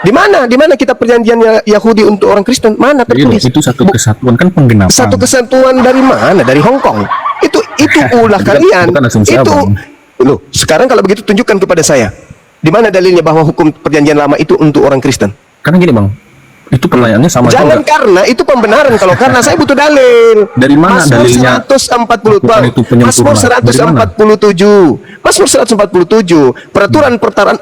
Di mana kita perjanjian Yahudi untuk orang Kristen? Mana tertulis? Itu satu kesatuan kan penggenapan. Satu kesatuan dari mana? Dari Hong Kong. Itu ulah kalian. Bukan asumsi Itu abang. loh, sekarang kalau begitu tunjukkan kepada saya. Di mana dalilnya bahwa hukum perjanjian lama itu untuk orang Kristen? Karena gini bang, itu pertanyaannya sama. Jangan karena itu pembenaran. Kalau karena saya butuh dalil. Dari mana Mazmur dalilnya? 140 Bukan itu penyempurna. Mazmur 147. Mazmur 147.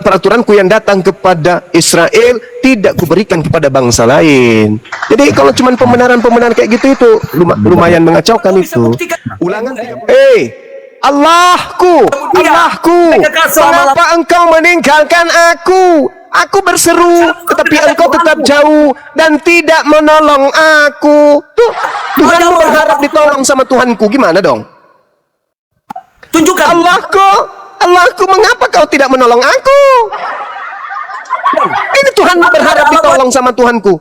Peraturanku yang datang kepada Israel tidak kuberikan kepada bangsa lain. Jadi kalau cuma pembenaran kayak gitu itu lumayan mengacaukan itu. Ulangan 30. Allahku, mengapa engkau meninggalkan aku? Aku berseru, tetapi engkau tetap jauh dan tidak menolong aku. Tuh, Tuhan berharap ditolong sama Tuhanku. Gimana dong? Tunjukkan. Allahku, mengapa kau tidak menolong aku? Ini Tuhan berharap ditolong sama Tuhanku.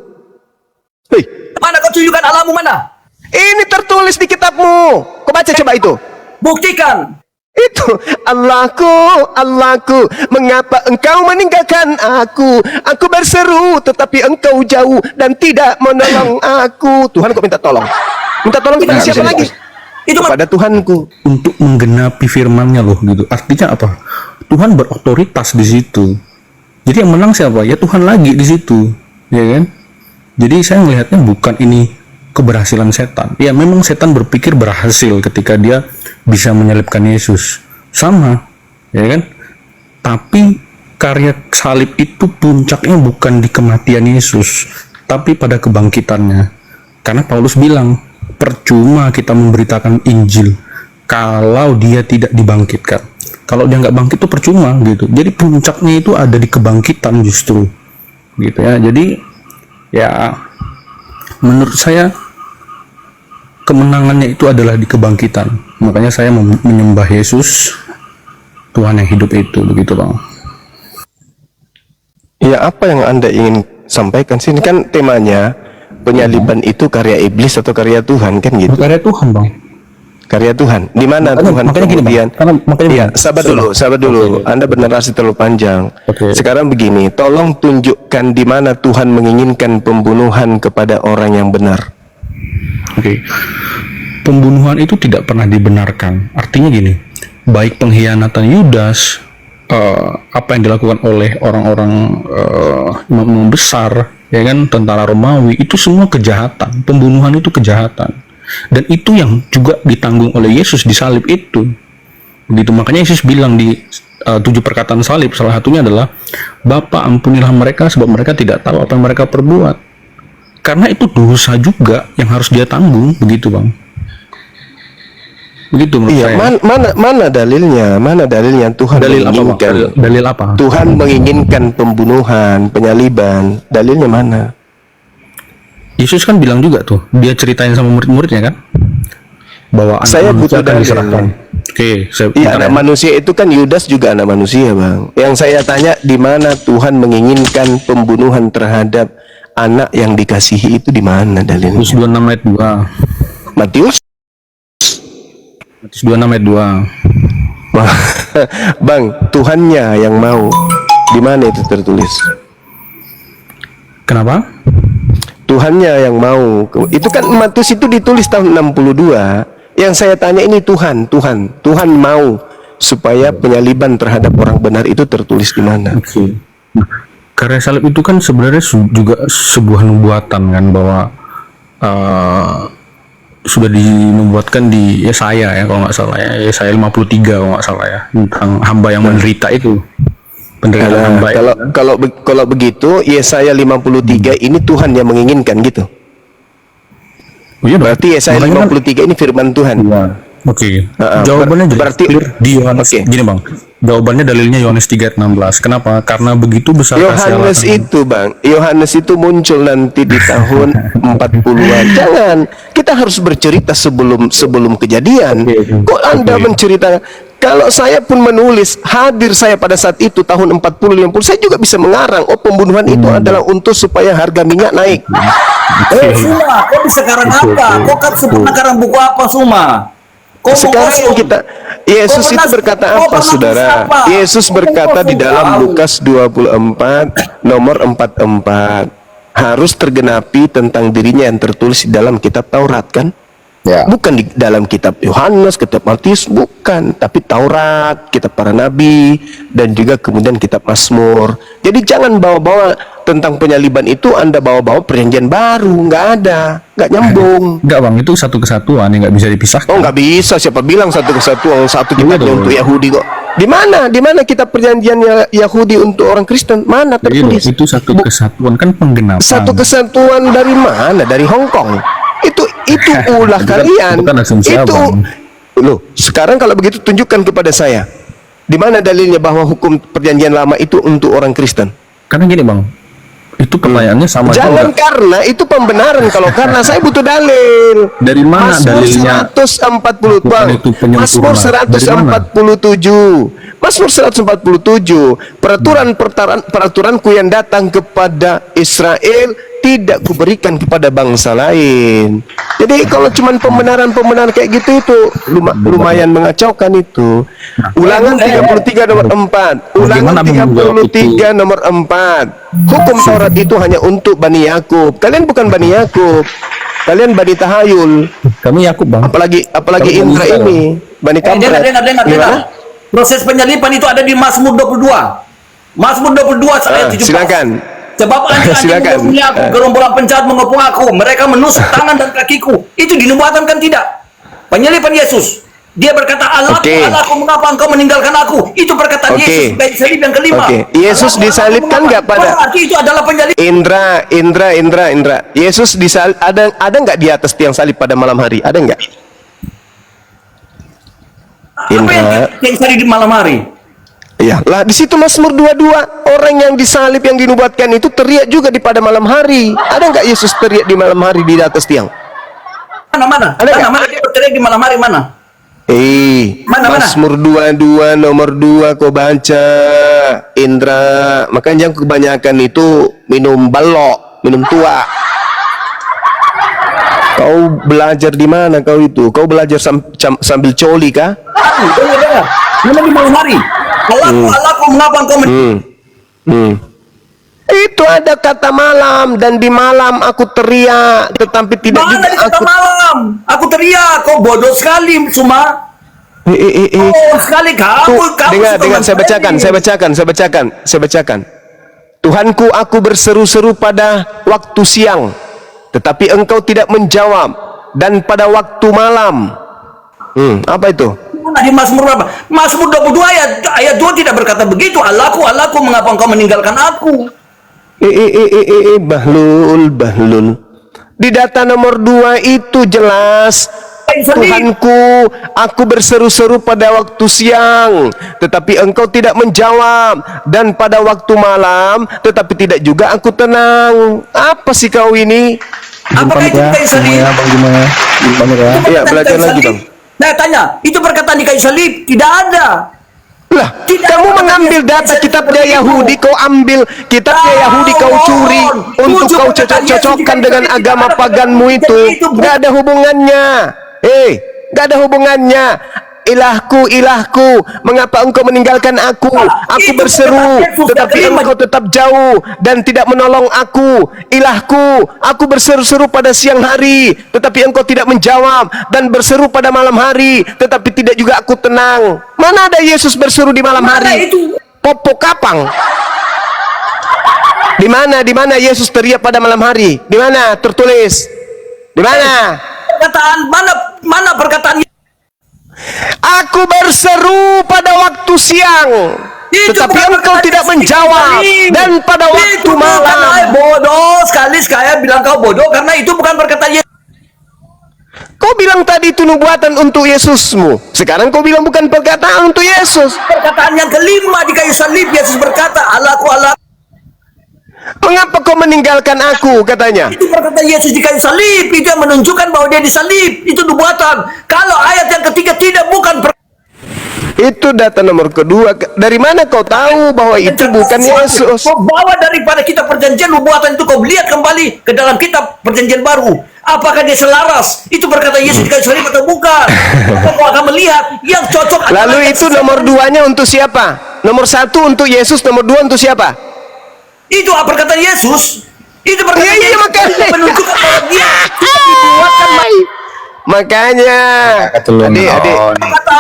Hei, Mana kau tunjukkan Allahmu mana? ini tertulis di kitabmu. Kau baca coba itu. Buktikan. Itu Allahku, mengapa engkau meninggalkan aku? Aku berseru, tetapi engkau jauh dan tidak menolong aku. Tuhan kok minta tolong? Minta tolong kepada siapa lagi? Itu Kepada Tuhanku. Untuk menggenapi firman-Nya loh gitu. Artinya apa? Tuhan berotoritas di situ. Jadi yang menang siapa? Ya Tuhan lagi di situ, ya kan? Jadi saya melihatnya bukan ini keberhasilan setan. Ya memang setan berpikir berhasil ketika dia bisa menyalibkan Yesus. Sama, ya kan? Tapi karya salib itu puncaknya bukan di kematian Yesus, tapi pada kebangkitannya. Karena Paulus bilang, percuma kita memberitakan Injil kalau dia tidak dibangkitkan. Kalau dia nggak bangkit itu percuma gitu. Jadi puncaknya itu ada di kebangkitan justru, gitu ya. Jadi ya menurut saya kemenangannya itu adalah di kebangkitan. Makanya saya menyembah Yesus, Tuhan yang hidup itu, begitu bang. Ya, apa yang Anda ingin sampaikan sini kan temanya penyaliban itu karya iblis atau karya Tuhan kan gitu? Karya Tuhan bang. Karya Tuhan. Di mana Tuhan makanya gini, kemudian? makanya Ya, sabar dulu. Anda bernarasi terlalu panjang. Sekarang begini, tolong tunjukkan di mana Tuhan menginginkan pembunuhan kepada orang yang benar. Oke. Pembunuhan itu tidak pernah dibenarkan. Artinya gini, baik pengkhianatan Yudas, apa yang dilakukan oleh orang-orang imam besar, ya kan, tentara Romawi, itu semua kejahatan. Pembunuhan itu kejahatan. Dan itu yang juga ditanggung oleh Yesus di salib itu. Begitu, makanya Yesus bilang di 7 perkataan salib, salah satunya adalah, Bapa ampunilah mereka sebab mereka tidak tahu apa yang mereka perbuat. Karena itu dosa juga yang harus dia tanggung, begitu bang. Begitu menurut saya. Mana dalilnya? Mana dalilnya Tuhan menginginkan? Dalil apa? Tuhan menginginkan pembunuhan, penyaliban. Dalilnya mana? Yesus kan bilang juga tuh, dia ceritain sama murid-muridnya kan, bahwa anak Saya manusia butuh akan dalil. diserahkan. Oke, Iya, anak manusia itu kan Yudas juga anak manusia, bang. Yang saya tanya, di mana Tuhan menginginkan pembunuhan terhadap anak yang dikasihi itu, di mana dalilnya? Matius 26 ayat 2. Matius? Matius 26 ayat 2. Bang, Tuhannya yang mau. Di mana itu tertulis? Kenapa? Tuhannya yang mau. Itu kan Matius itu ditulis tahun 62. Yang saya tanya ini Tuhan mau supaya penyaliban terhadap orang benar itu tertulis di mana? Oke. Karya salib itu kan sebenarnya juga sebuah nubuatan kan, bahwa sudah dinubuatkan di Yesaya ya kalau nggak salah ya, Yesaya 53 kalau nggak salah ya, tentang hamba yang menderita itu. Penderitaan hamba. Kalau begitu Yesaya 53 ini Tuhan yang menginginkan gitu. Oh iya, berarti Yesaya 53 ini firman Tuhan. Ya. Oke. Jawabannya berarti di Yohanes. Gini bang, jawabannya dalilnya Yohanes 3:16. Kenapa? Karena begitu besar kasih Allah. Yohanes itu muncul nanti di tahun 40-an. Jangan, kita harus bercerita sebelum kejadian. Kok Anda menceritakan? Kalau saya pun menulis, hadir saya pada saat itu tahun 40-50, saya juga bisa mengarang, oh pembunuhan itu adalah untuk supaya harga minyak naik. Suma, kau bisa karang apa? Kau kan sekarang buku apa Suma? Sekarang kita Yesus itu berkata apa, saudara? Yesus berkata di dalam Lukas 24 nomor 44, harus tergenapi tentang dirinya yang tertulis di dalam kitab Taurat, kan? Ya. Bukan di dalam kitab Yohanes, kitab Matius, bukan, tapi Taurat, kitab para nabi, dan juga kemudian kitab Mazmur. Jadi jangan bawa-bawa tentang penyaliban itu, Anda bawa-bawa perjanjian baru, nggak ada, nggak nyambung. Enggak bang, itu satu kesatuan yang nggak bisa dipisahkan. Oh, nggak bisa, siapa bilang satu kesatuan, satu kitabnya dong. untuk Yahudi kok. Di mana kitab perjanjian Yahudi untuk orang Kristen? Mana Jadi loh, tertulis? itu satu kesatuan kan penggenapan. Satu kesatuan dari mana? Dari Hong Kong. Itu ulah kalian. bukan asumsi Itu abang. loh, sekarang kalau begitu tunjukkan kepada saya. Di mana dalilnya bahwa hukum perjanjian lama itu untuk orang Kristen? Karena gini bang, itu pertanyaannya sama Jangan juga. karena itu pembenaran, kalau karena saya butuh dalil. Dari mana Mazmur dalilnya? 140 Bukan Bang. itu penyempurnaan. Mazmur Dari mana? 147. Mazmur 147. Peraturanku yang datang kepada Israel tidak kuberikan kepada bangsa lain. Jadi kalau cuman pembenaran kayak gitu itu lumayan mengacaukan itu. Ulangan 33 nomor 4. Ulangan Bagaimana menjawab 33 nomor 4. Hukum Taurat itu hanya untuk Bani Yakub. Kalian bukan Bani Yakub. Kalian Bani Tahayul. Kami Yakub bang. Apalagi Kami Indra Israel. ini Bani Kampret. Dengar. Gimana? Proses penyalipan itu ada di Mazmur 22. Mazmur 22 ayat 17. Silakan. Sebab Silakan. anjing aku, gerombolan penjahat mengepung aku, mereka menusuk tangan dan kakiku. Itu dinubuatkan kan tidak? Penyalipan Yesus. Dia berkata, Allahku, Oke. Allahku, mengapa engkau meninggalkan aku? Itu perkataan Oke. Yesus baik salib yang kelima. Oke. Yesus Allahku, disalibkan Allahku, nggak pada- berarti itu adalah penyalipan. Indra. Yesus ada nggak di atas tiang salib pada malam hari? Ada nggak? Apa yang terjadi di malam hari? Iya, lah di situ Mazmur 22, orang yang disalib yang dinubuatkan itu teriak juga di pada malam hari. Ada nggak Yesus teriak di malam hari di atas tiang? Mana? Ada nggak? Mana dia berteriak di malam hari mana? Mana? Mazmur 22 nomor 2 kau baca, Indra. Makanya yang kebanyakan itu minum balok, minum tua. Kau belajar di mana kau itu? Kau belajar sambil coli kah? Dengar. Mana di malam hari? Allahku, mengapa engkau Itu ada kata malam, dan di malam aku teriak, tetapi tidak Mana juga di kota aku. malam? Aku teriak, kau bodoh sekali semua. Oh, sekali kamu Dengar, saya bacakan. Tuhanku, aku berseru-seru pada waktu siang, tetapi engkau tidak menjawab, dan pada waktu malam. Apa itu? Mana di Mazmur berapa? Mazmur 22 ayat 2 tidak berkata begitu. Allahku, mengapa engkau meninggalkan aku? Bahlul. Di data nomor 2 itu jelas. Tuhanku, aku berseru-seru pada waktu siang, tetapi engkau tidak menjawab, dan pada waktu malam, tetapi tidak juga aku tenang. Apa sih kau ini? Apakah itu kayu salib? Gimana? Iya, belajar lagi, Bang. Nah, tanya, itu perkataan di kayu salib? Tidak ada. Lah, kamu mengambil data kitabnya Yahudi, kau ambil kitabnya Yahudi, kau curi untuk kau cocok-cocokkan dengan agama paganmu itu. Nggak ada hubungannya. Nggak ada hubungannya. Ilahku, mengapa engkau meninggalkan aku? Aku berseru, tetapi engkau tetap jauh dan tidak menolong aku. Ilahku, aku berseru-seru pada siang hari, tetapi engkau tidak menjawab, dan berseru pada malam hari, tetapi tidak juga aku tenang. Mana ada Yesus berseru di malam hari? Popo kapang. Di mana Yesus teriak pada malam hari? Di mana tertulis? Di mana? Perkataan mana perkataan? Aku berseru pada waktu siang, tetapi engkau tidak menjawab, dan pada waktu malam. Bodoh sekali bilang kau bodoh karena itu bukan perkataan Yesus. Kau bilang tadi itu nubuatan untuk Yesusmu. Sekarang kau bilang bukan perkataan untuk Yesus. Perkataan yang kelima di kayu salib, Yesus berkata, Allahku. Mengapa kau meninggalkan aku, katanya. Itu perkataan Yesus di kayu salib. Itu yang menunjukkan bahwa dia disalib. Itu nubuatan. Kalau ayat yang ketiga tidak, bukan Itu data nomor kedua. Dari mana kau tahu bahwa itu bukan Yesus? Kau bawa daripada kitab perjanjian nubuatan itu, kau lihat kembali ke dalam kitab perjanjian baru. Apakah dia selaras? Itu berkata Yesus di kayu salib atau bukan? Maka kau akan melihat yang cocok. Lalu itu nomor duanya untuk siapa? Nomor satu untuk Yesus, nomor dua untuk siapa? Itu perkataan Yesus. Itu perkataan Iya, Yesus makanya. menunjukkan bahwa dia sudah dibuatkan. Makanya, Ketuluan adik, naon.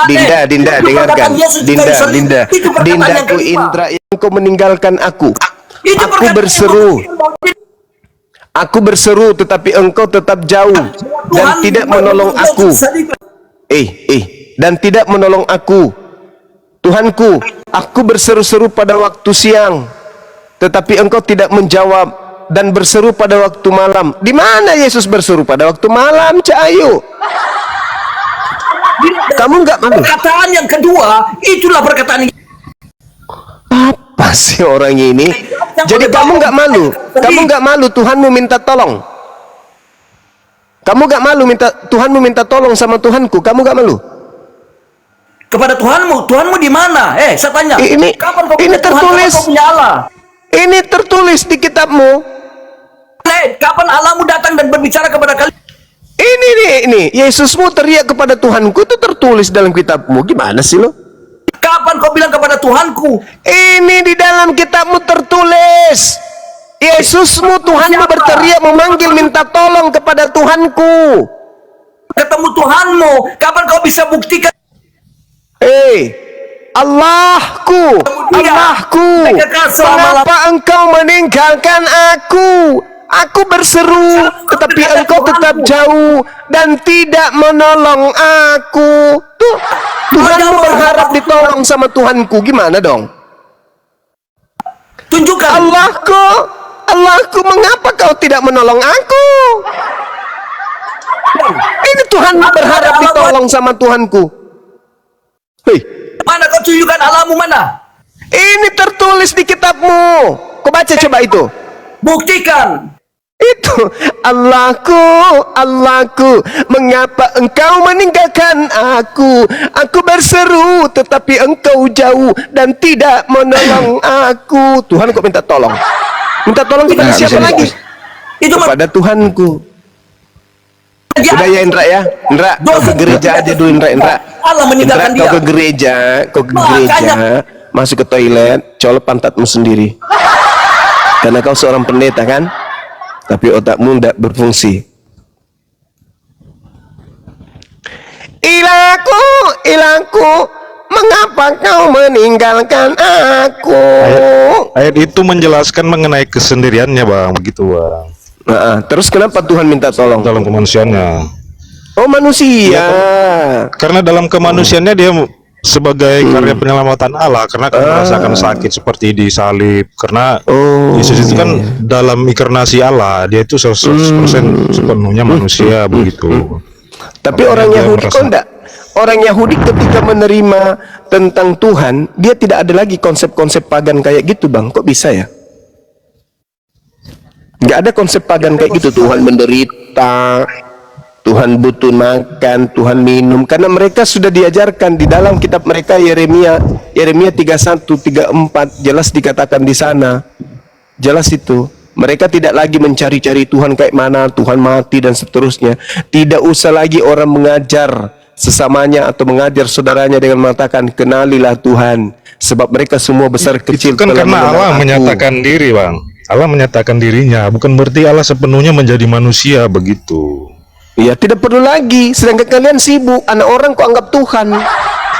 Dinda, Itu dengarkan, perkataan Yesus di kayu salib. Itu perkataan yang Dindaku kelima. Indra, yang kau meninggalkan aku. Itu Aku perkataan berseru, yang aku berseru, tetapi engkau tetap jauh dan Tuhan tidak menolong aku. Dan tidak menolong aku. Tuhanku, aku berseru-seru pada waktu siang, tetapi engkau tidak menjawab, dan berseru pada waktu malam. Di mana Yesus berseru pada waktu malam, Cahayu? Kamu nggak malu? Perkataan yang kedua, itulah perkataan yang Apa sih orang ini? Jadi kamu nggak malu? Kamu nggak malu Tuhanmu minta tolong? Kamu nggak malu Tuhanmu minta tolong sama Tuhanku? Kamu nggak malu? kepada Tuhanmu. Tuhanmu di mana? Saya tanya. Kapan kau Ini punya Tuhan? tertulis. Kapan kau punya Allah? Ini tertulis di kitabmu. Kapan Allahmu datang dan berbicara kepada kalian? Ini Yesusmu teriak kepada Tuhanku, itu tertulis dalam kitabmu. Gimana sih lo? Kapan kau bilang kepada Tuhanku? Ini di dalam kitabmu tertulis. Yesusmu, Tuhanmu berteriak memanggil minta tolong kepada Tuhanku. Ketemu Tuhanmu. Kapan kau bisa buktikan? Allahku, Allahku, mengapa engkau meninggalkan aku? Aku berseru, tetapi engkau tetap jauh dan tidak menolong aku. Tuh, Tuhanmu berharap ditolong sama Tuhanku. Gimana dong? Tunjukkan. Allahku, Allahku, mengapa kau tidak menolong aku? Ini Tuhanmu berharap ditolong sama Tuhanku. Hei, Mana kau tunjukkan Allahmu mana? ini tertulis di kitabmu. Kau baca coba itu. Buktikan. Itu Allahku, Allahku, mengapa engkau meninggalkan aku? Aku berseru, tetapi engkau jauh dan tidak menolong aku. Tuhan kok minta tolong? Minta tolong kepada siapa lagi? Itu Kepada Tuhanku. Udah ya Indra ya, Indra, kau ke gereja aja dulu Indra. Allah meninggalkan Indra, dia. kau ke gereja, masuk ke toilet, colok pantatmu sendiri. Karena kau seorang pendeta kan? Tapi otakmu tidak berfungsi. Ilahku, ilahku, mengapa kau meninggalkan aku? Ayat itu menjelaskan mengenai kesendiriannya, Bang, begitu, Bang. Terus kenapa Tuhan minta tolong? Dalam kemanusiaannya. Oh, manusia. Karena dalam kemanusiaannya dia sebagai karya penyelamatan Allah, karena akan merasakan sakit seperti di salib. Karena Yesus itu kan dalam inkarnasi Allah, dia itu 100% sepenuhnya manusia, begitu. Tapi Makanya orang dia Yahudi merasa- kok enggak? Orang Yahudi ketika menerima tentang Tuhan, dia tidak ada lagi konsep-konsep pagan kayak gitu, Bang. Kok bisa ya? Nggak ada konsep pagan kayak gitu. Tuhan menderita, Tuhan butuh makan, Tuhan minum. Karena mereka sudah diajarkan di dalam kitab mereka, Yeremia 31, 34, jelas dikatakan di sana. Jelas itu. Mereka tidak lagi mencari-cari Tuhan kayak mana, Tuhan mati dan seterusnya. Tidak usah lagi orang mengajar sesamanya atau mengajar saudaranya dengan mengatakan kenalilah Tuhan, sebab mereka semua besar kecil Itu kan telah karena mengenal Allah aku. menyatakan diri, Bang. Allah menyatakan dirinya, bukan berarti Allah sepenuhnya menjadi manusia, begitu. Ya, tidak perlu lagi. Sedangkan kalian sibuk. Anak orang kok anggap Tuhan.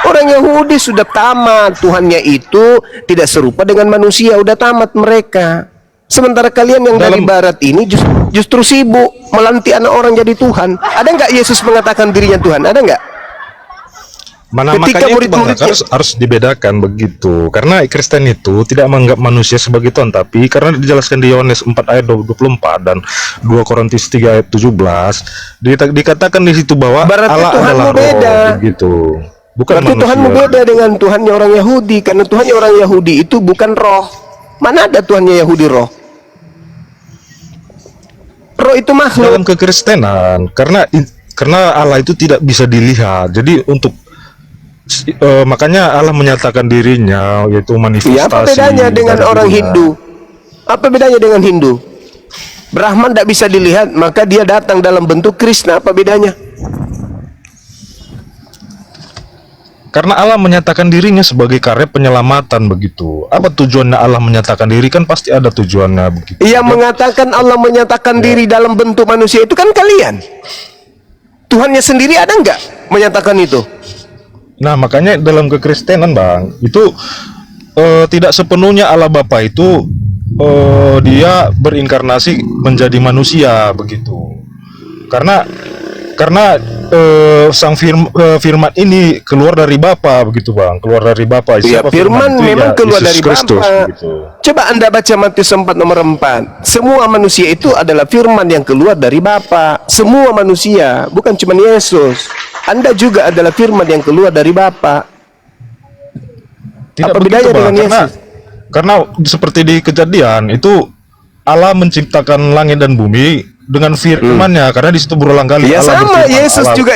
Orang Yahudi sudah tamat. Tuhannya itu tidak serupa dengan manusia. Udah tamat mereka. Sementara kalian yang dari barat ini justru sibuk melantik anak orang jadi Tuhan. Ada nggak Yesus mengatakan dirinya Tuhan? Ada nggak? Ketika makanya itu, Bang, harus dibedakan begitu. Karena Kristen itu tidak menganggap manusia sebagai Tuhan, tapi karena dijelaskan di Yohanes 4 ayat 24 dan 2 Korintus 3 ayat 17 dikatakan di situ bahwa berarti Allah Tuhanmu adalah beda. roh, begitu. Bukan Berarti manusia. Tuhanmu beda dengan Tuhannya orang Yahudi. Karena Tuhannya orang Yahudi itu bukan roh. Mana ada Tuhannya Yahudi roh? Roh itu makhluk. Dalam kekristenan, karena Allah itu tidak bisa dilihat. Jadi untuk Makanya Allah menyatakan dirinya, yaitu manifestasi. Ya, apa bedanya dengan dari orang dirinya. Hindu? Apa bedanya dengan Hindu? Brahman tidak bisa dilihat, maka dia datang dalam bentuk Krishna. Apa bedanya? Karena Allah menyatakan dirinya sebagai karya penyelamatan begitu. Apa tujuannya Allah menyatakan diri? Kan pasti ada tujuannya begitu. Yang mengatakan Allah menyatakan diri dalam bentuk manusia itu kan kalian. Tuhannya sendiri ada nggak menyatakan itu? Nah, makanya dalam kekristenan, Bang, itu tidak sepenuhnya Allah Bapa itu dia berinkarnasi menjadi manusia begitu. Karena firman ini keluar dari Bapa begitu, Bang. Keluar dari Bapa. Ya, Siapa firman itu? memang Ya, keluar Yesus dari Kristus, Bapa. begitu. Coba Anda baca Matius 4 nomor 4. Semua manusia itu adalah firman yang keluar dari Bapa. Semua manusia, bukan cuma Yesus. Anda juga adalah firman yang keluar dari Bapa. Tidak Apa begitu, bedanya Bang. dengan Yesus? Karena seperti di Kejadian itu Allah menciptakan langit dan bumi dengan firman-Nya, karena di situ berulang kali Ya Allah sama, berfirman. Yesus Allah juga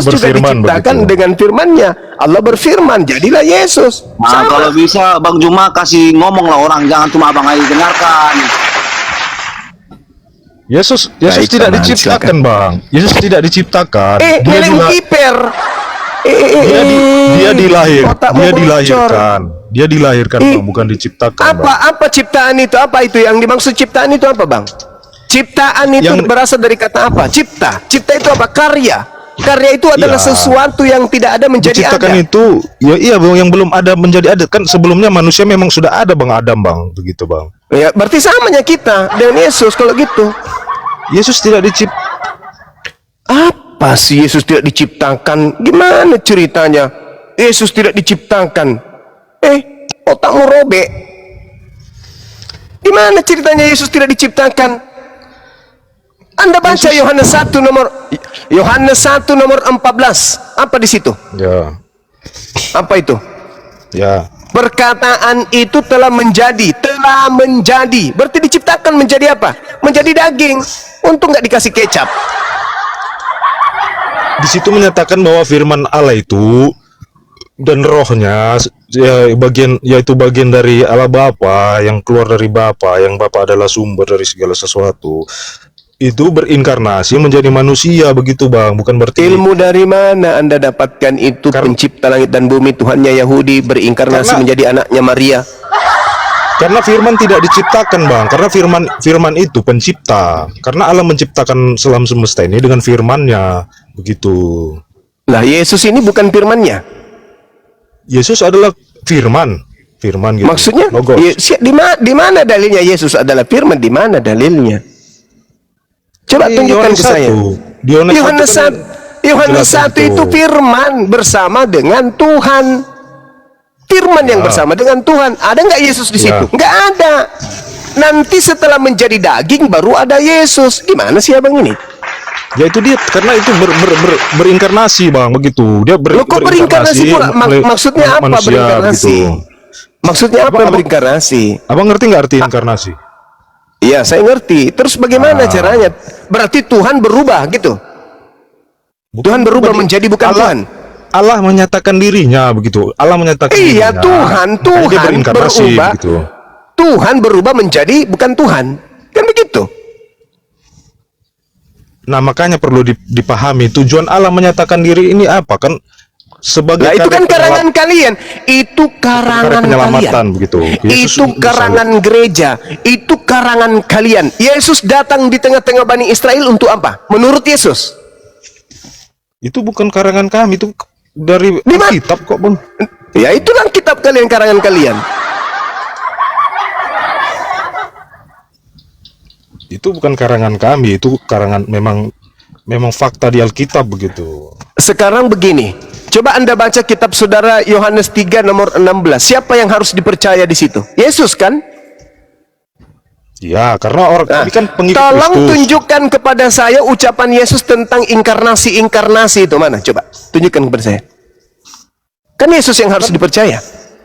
berfirman diciptakan begitu. dengan firman-Nya. Allah berfirman, jadilah Yesus. Nah, Sama. kalau bisa Bang Juma kasih ngomong lah orang, jangan cuma Abang Ayi dengarkan. Yesus Baik, tidak Saman, diciptakan, Bang. Yesus tidak diciptakan. Dia Neleng juga kiper. dia dilahirkan. Otakmu Dia bocor. dilahirkan. Dia dilahirkan, Eh, Bang, bukan diciptakan, Bang. Apa ciptaan itu? Apa itu yang dimaksud ciptaan itu apa, Bang? Ciptaan itu Yang- berasal dari kata apa? Cipta. Cipta itu apa? Karya. Karya itu adalah Iya. sesuatu yang tidak ada menjadi Diciptakan ada. itu, ya iya, Bang, yang belum ada menjadi ada. Kan sebelumnya manusia memang sudah ada, Bang Adam, Bang, begitu, Bang. Ya, berarti samanya kita dengan Yesus kalau gitu. Yesus tidak diciptakan. Apa sih Yesus tidak diciptakan? Gimana ceritanya? Yesus tidak diciptakan. Otakmu robek. Gimana ceritanya Yesus tidak diciptakan? Anda baca Yohanes 1 nomor 14. Apa di situ? Ya, Apa itu? ya. Perkataan itu telah menjadi. Berarti diciptakan menjadi apa? Menjadi daging. Untung nggak dikasih kecap. Di situ menyatakan bahwa firman Allah itu dan rohnya yaitu bagian dari Allah Bapa, yang keluar dari Bapa, yang Bapa adalah sumber dari segala sesuatu. Itu berinkarnasi menjadi manusia begitu, Bang. Bukan berarti Ilmu dari mana Anda dapatkan itu? Pencipta langit dan bumi, Tuhannya Yahudi berinkarnasi Karena- menjadi anaknya Maria. karena firman tidak diciptakan, Bang. Karena firman itu pencipta. Karena Allah menciptakan alam semesta ini dengan firman-Nya begitu. Lah, Yesus ini bukan firman-Nya. Yesus adalah firman gitu. Maksudnya, Logos. di mana dalilnya Yesus adalah firman? Di mana dalilnya? Coba Di tunjukkan Yohanes ke saya. 1. Di Yohanes 1 kan Yohanes jelaskan 1 itu firman bersama dengan Tuhan. Firman yang bersama dengan Tuhan. Ada nggak Yesus di Ya. situ? Nggak ada. Nanti setelah menjadi daging baru ada Yesus. Gimana sih abang ini? Ya itu dia, karena itu berinkarnasi, Bang, begitu. Dia Loh, kok berinkarnasi pula? Maksudnya apa manusia, berinkarnasi? gitu. Maksudnya apa Abang- berinkarnasi? Abang ngerti nggak arti inkarnasi? Iya, saya ngerti. Terus bagaimana caranya? Berarti Tuhan berubah gitu. Tuhan berubah menjadi bukan Tuhan. Allah menyatakan dirinya begitu. Allah menyatakan Iya, dirinya. Tuhan Makanya dia berinkarnasi berubah. begitu. Tuhan berubah menjadi bukan Tuhan. Kan begitu. Nah, makanya perlu dipahami tujuan Allah menyatakan diri ini apa, kan sebagai Nah, itu kan karya karangan kalian. Itu karangan penyelamatan kalian. begitu. Yesus Itu karangan gereja. Itu karangan kalian. Yesus datang di tengah-tengah Bani Israel untuk apa? Menurut Yesus. itu bukan karangan kami, itu dari Di mana? kitab kok, Bang. Ya, itulah kitab kalian, karangan kalian. Itu bukan karangan kami, itu karangan memang fakta di Alkitab begitu. Sekarang begini. Coba Anda baca kitab saudara Yohanes 3 nomor 16. Siapa yang harus dipercaya di situ? Yesus kan? Ya, karena orang kami kan pengikut Tolong Kristus. tunjukkan kepada saya ucapan Yesus tentang inkarnasi itu mana? Coba tunjukkan kepada saya. Kan Yesus yang harus dipercaya.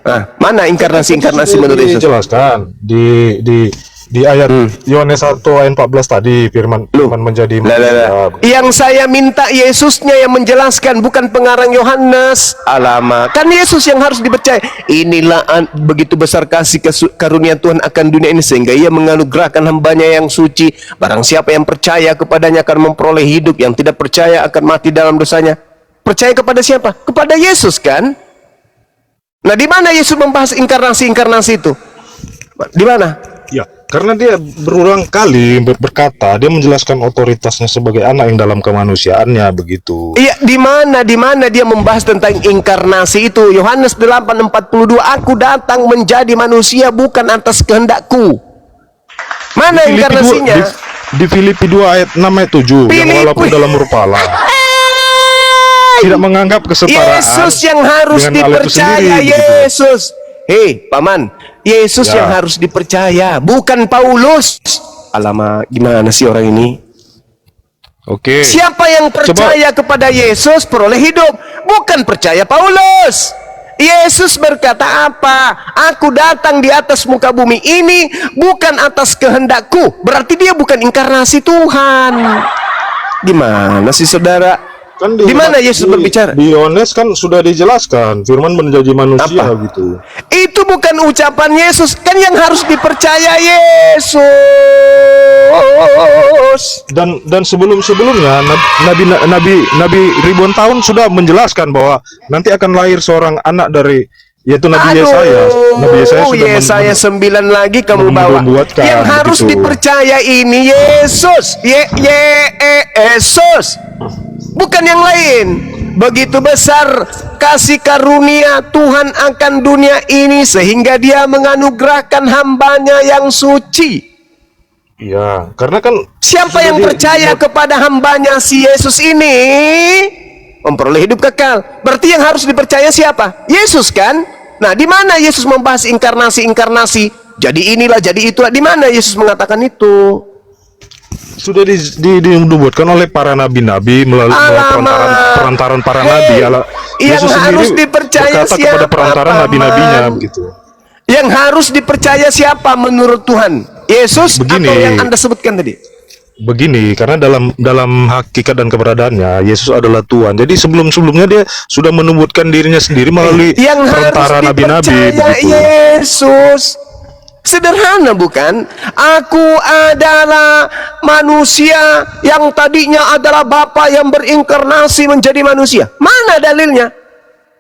Nah, mana inkarnasi menurut Yesus? Dijelaskan di Di ayat Yohanes 1 ayat 14 tadi firman menjadi manusia. Yang saya minta Yesusnya yang menjelaskan, bukan pengarang Yohanes. Alamak, kan Yesus yang harus dipercaya. Inilah begitu besar kasih karunia Tuhan akan dunia ini, sehingga ia menganugerahkan hambanya yang suci. Barang siapa yang percaya kepadanya akan memperoleh hidup, yang tidak percaya akan mati dalam dosanya. Percaya kepada siapa? Kepada Yesus kan? Nah, di mana Yesus membahas inkarnasi itu? Di mana? Ya, karena dia berulang kali berkata, dia menjelaskan otoritasnya sebagai anak yang dalam kemanusiaannya begitu. Iya, di mana dia membahas tentang inkarnasi itu? Yohanes 8:42, aku datang menjadi manusia bukan atas kehendakku. Mana inkarnasinya? Di Filipi 2 ayat 6 ayat 7, yang walaupun dalam rupa Allah tidak menganggap kesetaraan Yesus yang harus dengan Allah itu dipercaya, sendiri, Yesus. Hei, Paman, Yesus yang harus dipercaya, bukan Paulus. Alamak, gimana sih orang ini? Oke. Siapa yang percaya kepada Yesus peroleh hidup, bukan percaya Paulus. Yesus berkata apa? Aku datang di atas muka bumi ini bukan atas kehendakku. Berarti dia bukan inkarnasi Tuhan. Gimana sih, saudara? Kan di mana Yesus berbicara? Di Yohanes kan sudah dijelaskan firman menjadi manusia gitu. Itu bukan ucapan Yesus, kan yang harus dipercaya Yesus. Dan sebelumnya Nabi ribuan tahun sudah menjelaskan bahwa nanti akan lahir seorang anak dari, yaitu Nabi Yesaya. Nabi Yesaya sudah Yesaya 9 lagi kamu bawa. Yang harus dipercaya ini Yesus. Yesus. Bukan yang lain. Begitu besar kasih karunia Tuhan akan dunia ini, sehingga dia menganugerahkan hambanya yang suci. Iya, karena kan siapa yang percaya kepada hambanya si Yesus ini memperoleh hidup kekal. Berarti yang harus dipercaya siapa? Yesus kan? Nah, di mana Yesus membahas inkarnasi? Jadi inilah, jadi itulah. Di mana Yesus mengatakan itu? Sudah dinubuatkan oleh para nabi-nabi melalui perantaran para nabi. Yang harus dipercaya berkata siapa? Kepada perantaran nabi-nabinya begitu. Yang harus dipercaya siapa menurut Tuhan? Yesus atau yang Anda sebutkan tadi? Begini, karena dalam hakikat dan keberadaannya Yesus adalah Tuhan. Jadi sebelumnya dia sudah menubuatkan dirinya sendiri melalui perantara nabi-nabi begitu. Yesus sederhana bukan? Aku adalah manusia yang tadinya adalah Bapa yang berinkarnasi menjadi manusia. Mana dalilnya?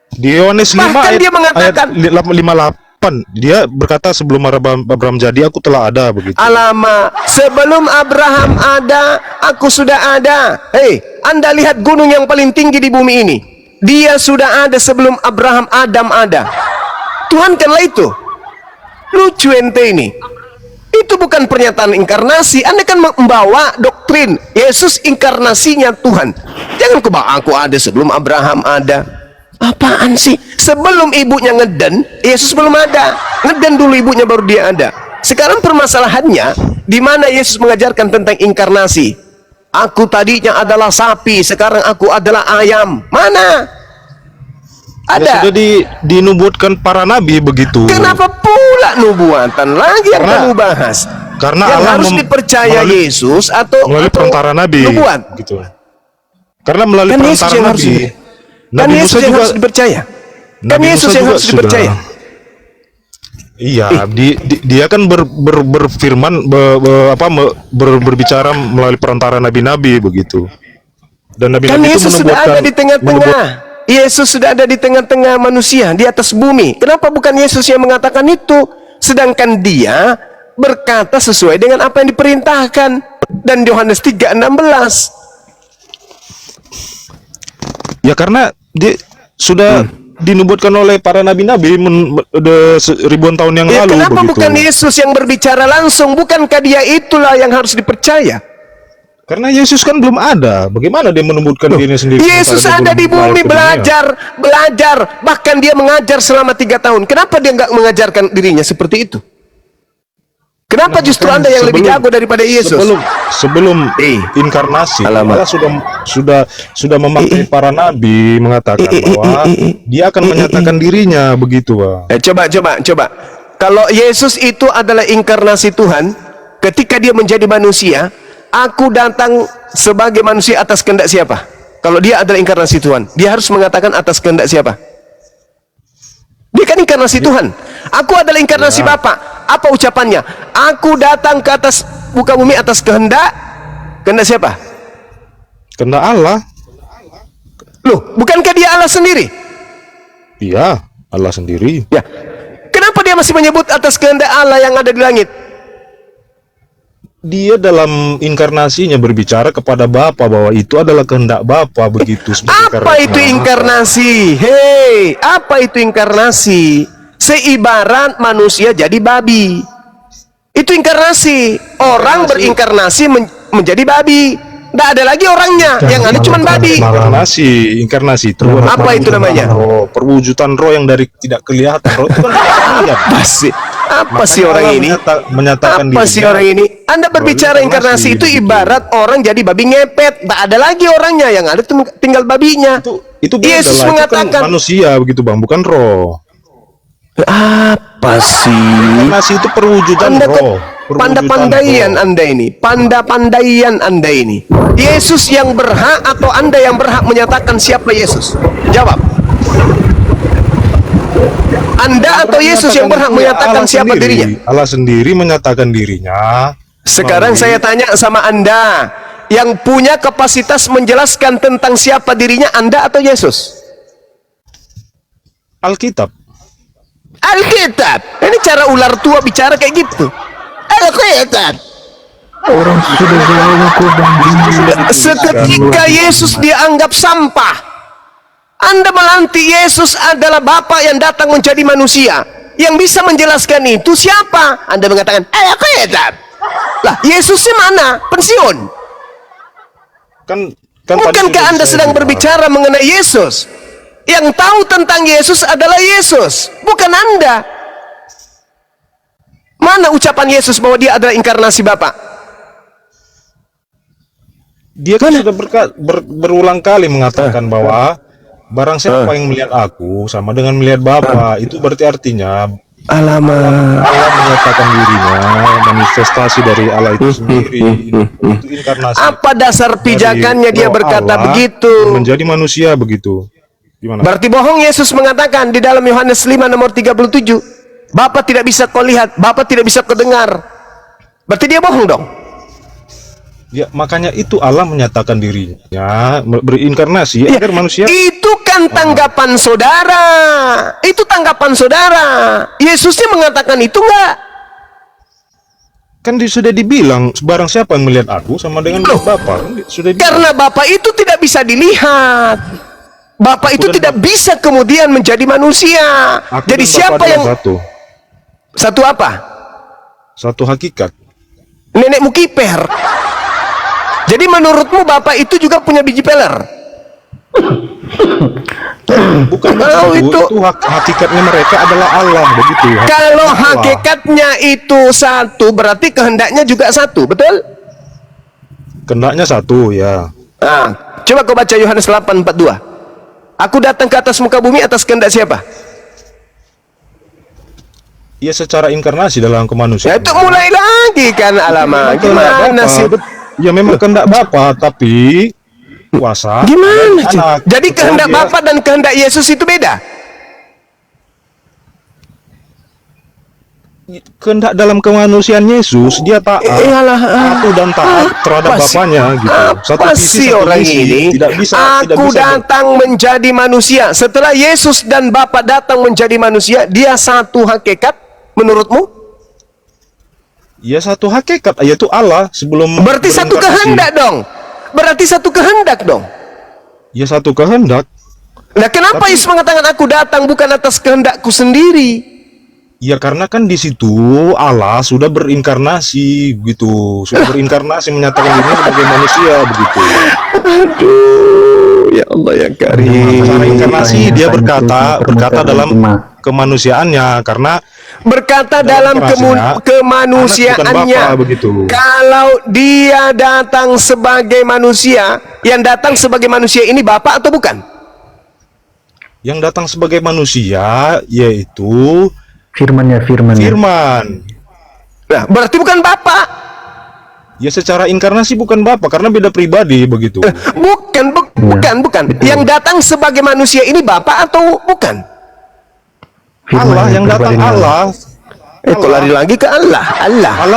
Di Yohanes 5 bahkan dia mengatakan ayat 58, dia berkata sebelum Abraham jadi aku telah ada begitu. Alamak, sebelum Abraham ada, aku sudah ada. Hei, Anda lihat gunung yang paling tinggi di bumi ini. Dia sudah ada sebelum Abraham Adam ada. Tuhan kanlah itu. Lucu ente ini. Itu bukan pernyataan inkarnasi. Anda kan membawa doktrin Yesus inkarnasinya Tuhan. Jangan kebak aku ada sebelum Abraham ada. Apaan sih? Sebelum ibunya ngeden, Yesus belum ada. Ngeden dulu ibunya baru dia ada. Sekarang permasalahannya, di mana Yesus mengajarkan tentang inkarnasi? Aku tadinya adalah sapi, sekarang aku adalah ayam. Mana? Ada. Sudah dinubuatkan para nabi begitu. Kenapa pula nubuatan lagi yang kamu bahas? Karena yang Allah harus dipercaya Yesus atau melalui perantara nabi nubuat gitu. Karena melalui kan perantara nabi. Kan Yesus yang harus dipercaya. Kan Yesus yang harus dipercaya. Iya, dia kan berfirman berbicara melalui perantara nabi-nabi begitu. Dan kan nabi-nabi Yesus itu sudah ada di tengah-tengah. Yesus sudah ada di tengah-tengah manusia di atas bumi. Kenapa bukan Yesus yang mengatakan itu? Sedangkan dia berkata sesuai dengan apa yang diperintahkan. Dan Yohanes 3:16. Ya karena dia sudah dinubuatkan oleh para nabi-nabi ribuan tahun yang lalu. Kenapa begitu. bukan Yesus yang berbicara langsung? Bukankah dia itulah yang harus dipercaya? Karena Yesus kan belum ada. Bagaimana dia menubuatkan dirinya sendiri? Yesus ada di bumi belajar. Bahkan dia mengajar selama 3 tahun. Kenapa dia nggak mengajarkan dirinya seperti itu? Kenapa justru Anda yang lebih jago daripada Yesus? Sebelum inkarnasi, Allah sudah memakai para nabi mengatakan bahwa dia akan menyatakan dirinya begitu, Pak. Coba. Kalau Yesus itu adalah inkarnasi Tuhan, ketika dia menjadi manusia, aku datang sebagai manusia atas kehendak siapa? Kalau dia adalah inkarnasi Tuhan, dia harus mengatakan atas kehendak siapa? Dia kan inkarnasi Tuhan. Aku adalah inkarnasi Bapa. Apa ucapannya? Aku datang ke atas muka bumi atas kehendak siapa? Kehendak Allah. Loh, bukankah dia Allah sendiri? Iya, Allah sendiri. Ya. Kenapa dia masih menyebut atas kehendak Allah yang ada di langit? Dia dalam inkarnasinya berbicara kepada Bapa bahwa itu adalah kehendak Bapa begitu. Apa itu inkarnasi? Hei, apa itu inkarnasi? Seibarat manusia jadi babi. Itu inkarnasi. Orang berinkarnasi menjadi babi. Tidak ada lagi orangnya, yang ada cuma babi. Inkarnasi itu apa itu namanya? Perwujudan roh yang dari tidak kelihatan. Roh itu kan tidak kelihatan. Apa sih orang ini? Menyatakan apa sih orang ini? Anda berbicara inkarnasi itu ibarat orang jadi babi ngepet. Tak ada lagi orangnya, yang ada tinggal babinya. Itu Yesus mengatakan itu kan manusia begitu Bang, bukan roh. Apa sih? Inkarnasi itu perwujudan roh. Pandai-pandaian Anda ini, pandai-pandaian Anda ini. Yesus yang berhak atau Anda yang berhak menyatakan siapa Yesus? Jawab. Anda atau Yesus yang berhak menyatakan siapa dirinya? Allah sendiri menyatakan dirinya. Sekarang saya tanya sama Anda, yang punya kapasitas menjelaskan tentang siapa dirinya, Anda atau Yesus? Alkitab. Alkitab. Ini cara ular tua bicara kayak gitu. Alkitab. Orang sudah jauh kok. Seketika Yesus dianggap sampah. Anda melanti Yesus adalah Bapa yang datang menjadi manusia. Yang bisa menjelaskan itu siapa? Anda mengatakan Alkitab. Lah, Yesusnya mana? Pensiun. Bukankah Anda sedang berbicara mengenai Yesus? Yang tahu tentang Yesus adalah Yesus, bukan Anda. Mana ucapan Yesus bahwa dia adalah inkarnasi Bapa? Dia kan sudah berulang kali mengatakan bahwa barang siapa yang melihat aku sama dengan melihat Bapa, itu berarti artinya Alamak. Allah menyatakan dirinya, manifestasi dari Allah itu sendiri. Itu inkarnasi. Apa dasar pijakannya dia berkata Allah begitu? Menjadi manusia begitu. Gimana? Berarti bohong Yesus mengatakan di dalam Yohanes 5 nomor 37, Bapa tidak bisa kau lihat, Bapa tidak bisa kau dengar. Berarti dia bohong dong. Ya, makanya itu Allah menyatakan dirinya berinkarnasi agar manusia. Itu kan tanggapan saudara. Itu tanggapan saudara. Yesusnya mengatakan itu enggak? Kan sudah dibilang barang siapa yang melihat aku sama dengan Bapa. Sudah dibilang. Karena Bapa itu tidak bisa dilihat. Bapa itu tidak bisa kemudian menjadi manusia. Aku Jadi dan siapa Bapa yang adalah satu apa? Satu hakikat. Nenekmu kiper. Jadi menurutmu Bapak itu juga punya biji peler? Bukan itu hakikatnya mereka adalah Allah begitu. Kalau Allah. hakikatnya itu satu, berarti kehendaknya juga satu, betul? Kehendaknya satu, ya. Nah, coba kau baca Yohanes 8:42. Aku datang ke atas muka bumi atas kehendak siapa? Ya, secara inkarnasi dalam Ya kemanusiaan. itu mulai lagi kan, alamak. Gimana sih? Ya memang kehendak Bapa, tapi kuasa. Gimana sih? Anak. Jadi kehendak Dia- Bapa dan kehendak Yesus itu beda? Kehendak dalam kemanusiaan Yesus, dia taat, patuh dan taat terhadap apa sih? Bapaknya gitu. Apa sih orang ini? Tidak bisa. Aku datang menjadi manusia. Setelah Yesus dan Bapa datang menjadi manusia, dia satu hakikat menurutmu? Ya, satu hakikat, yaitu Allah sebelum. Berarti satu berinkarnasi. kehendak dong. Berarti satu kehendak dong. Ya, satu kehendak. Nah, kenapa Yesus mengatakan aku datang bukan atas kehendakku sendiri? Ya, karena kan di situ Allah sudah berinkarnasi gitu, sudah berinkarnasi menyatakan dirinya sebagai manusia begitu. Aduh, ya Allah ya Karim. Secara inkarnasi dia berkata dalam kemanusiaannya, karena Berkata dalam kemanusiaannya, anak bukan Bapa, begitu. Kalau dia datang sebagai manusia, yang datang sebagai manusia ini Bapa atau bukan? yang datang sebagai manusia yaitu Firman. Firman. Nah, berarti bukan Bapa. Ya secara inkarnasi bukan Bapa karena beda pribadi begitu. Bukan. Yang datang sebagai manusia ini Bapa atau bukan? Allah yang datang Allah. Kok lari lagi ke Allah?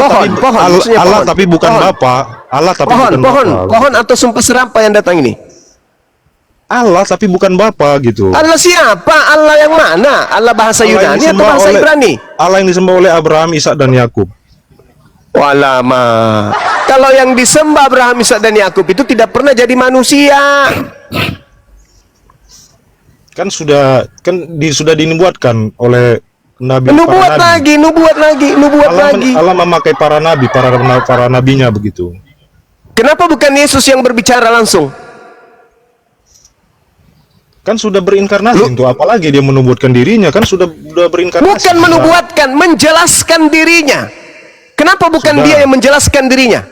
Pohon, maksudnya Allah pohon. tapi bukan Pohon. Bapa. Allah tapi Pohon, bukan pohon, Bapa. pohon atau sumpah serapah yang datang ini? Allah tapi bukan Bapa gitu. Allah siapa? Allah yang mana? Allah bahasa Allah yang Yunani atau disembah bahasa oleh- Ibrani? Allah yang disembah oleh Abraham, Ishak dan Yakub. Walama. Kalau yang disembah Abraham, Ishak dan Yakub itu tidak pernah jadi manusia. Kan sudah dinubuatkan oleh nabi Nubuat para nabi. lagi. Allah memakai para nabi, para nabinya begitu. Kenapa bukan Yesus yang berbicara langsung? Kan sudah berinkarnasi itu, apalagi dia menubuatkan dirinya, kan sudah berinkarnasi. Bukan menubuatkan, menjelaskan dirinya. Kenapa bukan Sudah. dia yang menjelaskan dirinya?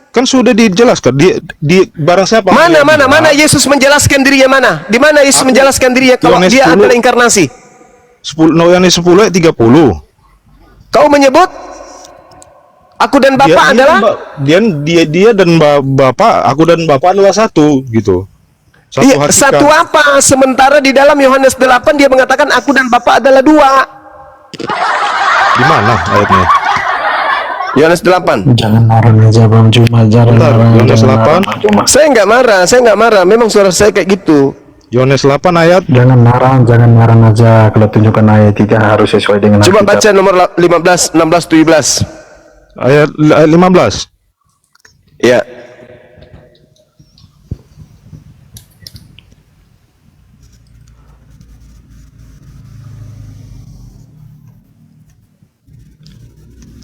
Kan sudah dijelaskan di barang siapa Mana Yesus menjelaskan dirinya mana? Di mana Yesus menjelaskan dirinya kalau Yohanes dia 10. adalah inkarnasi? 10 Yohanes 10 ayat 30. Kau menyebut aku dan Bapa adalah dia dan Bapa, aku dan Bapa adalah satu gitu. iya, hakikat. satu apa? Sementara di dalam Yohanes 8 dia mengatakan aku dan Bapa adalah dua. Di mana ayatnya? Yohanes 8. Jangan marah aja Bang Juma, jangan Bentar, marah. Yohanes jangan 8. marah, Bang Juma. Saya nggak marah. Memang suara saya kayak gitu. Yohanes 8 ayat Jangan marah aja. Kalau tunjukkan ayat 3 harus sesuai dengan Coba Alkitab. baca nomor 15, 16, 17. ayat 15. Ya.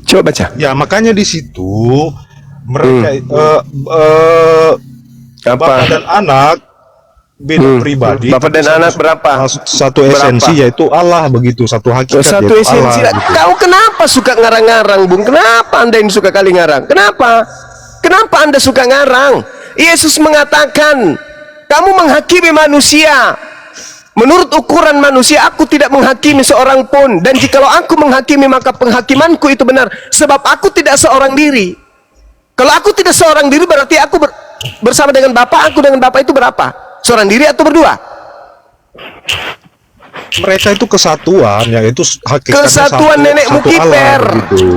Coba baca. Ya, makanya di situ mereka Apa? Bapak dan anak beda pribadi. Bapak dan tapi anak berapa? Satu esensi Berapa? yaitu Allah begitu, satu hakikat Satu yaitu esensi. Allah, gitu. Kau kenapa suka ngarang-ngarang, Bung? Kenapa Anda ini suka kali ngarang? Kenapa? Kenapa Anda suka ngarang? Yesus mengatakan, kamu menghakimi manusia. Menurut ukuran manusia, aku tidak menghakimi seorang pun. Dan jikalau aku menghakimi, maka penghakimanku itu benar. Sebab aku tidak seorang diri. Kalau aku tidak seorang diri, berarti aku bersama dengan Bapa. Aku dengan Bapa itu berapa? Seorang diri atau berdua? Mereka itu kesatuan, yaitu hakikatnya Kesatuan nenekmu satu Allah, kiper. begitu.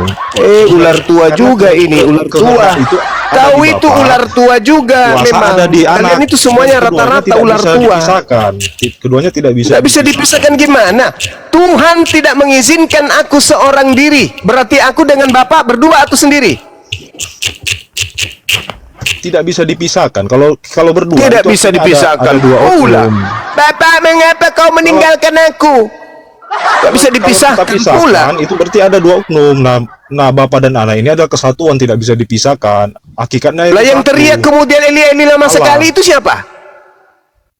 Ular tua Karena juga ini, ular tua. kehendak itu ada Kau di itu Bapa. ular tua juga Kuasa memang. ada di anak. Kalian itu semuanya Keduanya rata-rata tidak ular bisa tua. dipisahkan. Keduanya tidak bisa. Tidak bisa dipisahkan gimana? Tuhan tidak mengizinkan aku seorang diri. Berarti aku dengan Bapa berdua atau sendiri? Tidak bisa dipisahkan. Kalau berdua Tidak itu bisa artinya dipisahkan. Ada dua Pula. oknum. Bapak, mengapa kau meninggalkan aku? Tidak bisa Kalau dipisahkan kita pula. pisahkan, itu berarti ada dua oknum. Nah, Bapa dan Anak ini adalah kesatuan, tidak bisa dipisahkan. Hakikatnya itu Lah yang satu. teriak kemudian Eli lama Allah. sekali itu siapa?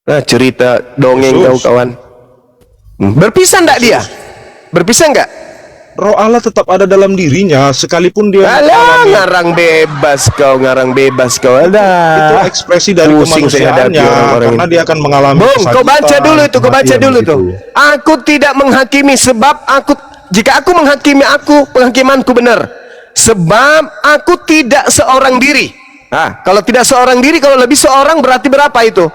Nah, cerita dongeng Yesus. kau kawan. Berpisah enggak dia? Berpisah enggak? Roh Allah tetap ada dalam dirinya, sekalipun dia Alah, mengalami- ngarang bebas kau. itu Alah. ekspresi dari Pusing saya hadapi kemanusiaannya, orang-orang karena ini. dia akan mengalami Bung, kau kesakitan, baca dulu itu, kau baca kematian dulu begitu. tuh. Aku tidak menghakimi sebab jika aku menghakimi penghakimanku benar. Sebab aku tidak seorang diri. Nah, kalau tidak seorang diri, kalau lebih seorang berarti berapa itu?